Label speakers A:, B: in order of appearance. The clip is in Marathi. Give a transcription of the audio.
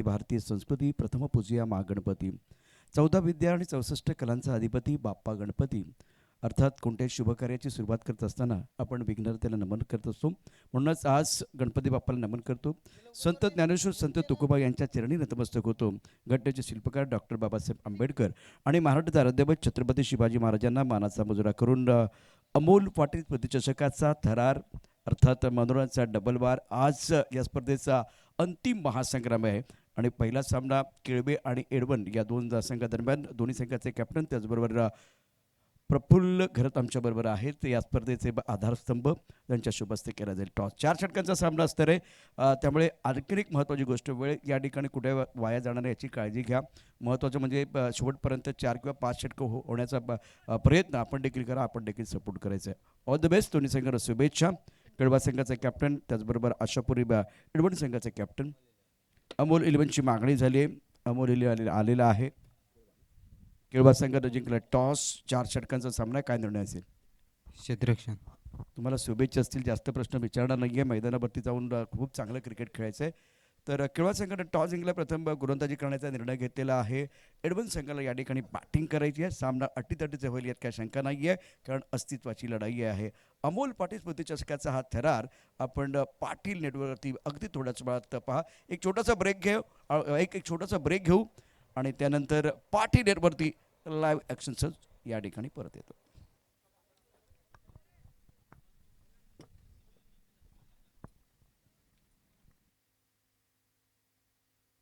A: भारतीय संस्कृती प्रथम पूजूया मा गणपती. 14 विद्या आणि 64 कलांचा अधिपती बाप्पा गणपती. अर्थात कोणत्याही शुभकार्याची सुरुवात करत असताना आपण विघ्नहर्त्याला नमन करत असतो. म्हणूनच आज गणपती बाप्पाला नमन करतो. संत ज्ञानेश्वर संत तुकोबा यांच्या चरणी नतमस्तक होतो. घटनेचे शिल्पकार डॉक्टर बाबासाहेब आंबेडकर आणि महाराष्ट्राचे आराध्यदैवत छत्रपती शिवाजी महाराजांना मानाचा मुजरा करून अमोल पाटील प्रतिचषकाचा थरार अर्थात मनोरंजनचा डबल बार. आज या स्पर्धेचा अंतिम महासंग्राम आहे आणि पहिला सामना केळवे आणि एडवन या दोन संघादरम्यान. दोन्ही संघाचे कॅप्टन त्याचबरोबर प्रफुल्ल घरत आमच्याबरोबर आहेत. या स्पर्धेचे आधारस्तंभ त्यांच्या शुभ हस्ते केला जाईल. टॉस 4 षटकांचा सामना असणार आहे. त्यामुळे आणखीन एक महत्त्वाची गोष्ट, वेळ या ठिकाणी कुठे वाया जाणार याची काळजी घ्या. महत्त्वाचं म्हणजे शेवटपर्यंत 4 किंवा 5 षटकं होण्याचा प्रयत्न आपण देखील करा. आपण देखील सपोर्ट करायचं आहे. All the best. दोन्ही संघाला शुभेच्छा. केळवा संघाचे कॅप्टन त्याचबरोबर आशापुरी एडवन संघाचे कॅप्टन. अमोल इलेव्हनची मागणी झाली आहे. अमोल इलेव्हन आलेला आहे. केळवा संघानं जिंकला टॉस. 4 षटकांचा सामना. काय निर्णय असेल?
B: क्षेत्ररक्षण.
A: तुम्हाला शुभेच्छा असतील. जास्त प्रश्न विचारणार नाही आहे. मैदानावरती जाऊन खूप चांगलं क्रिकेट खेळायचं आहे. तर केळवा संघानं टॉस जिंकला. प्रथम गोलंदाजी करण्याचा निर्णय घेतलेला आहे. एडवन संघाला या ठिकाणी बॅटिंग करायची आहे. सामना अटीतटीचा होईल यात काय शंका नाही आहे, कारण अस्तित्वाची लढाई आहे. अमोल पाटील स्मृतिचषकाचा हा थरार आपण पाटील नेटवर्कवरती अगदी थोड्याच वेळात पहा. एक छोटासा ब्रेक घेऊ आणि त्यानंतर पाटील नेटवरती लाईव्ह ॲक्शनचं या ठिकाणी परत येतो.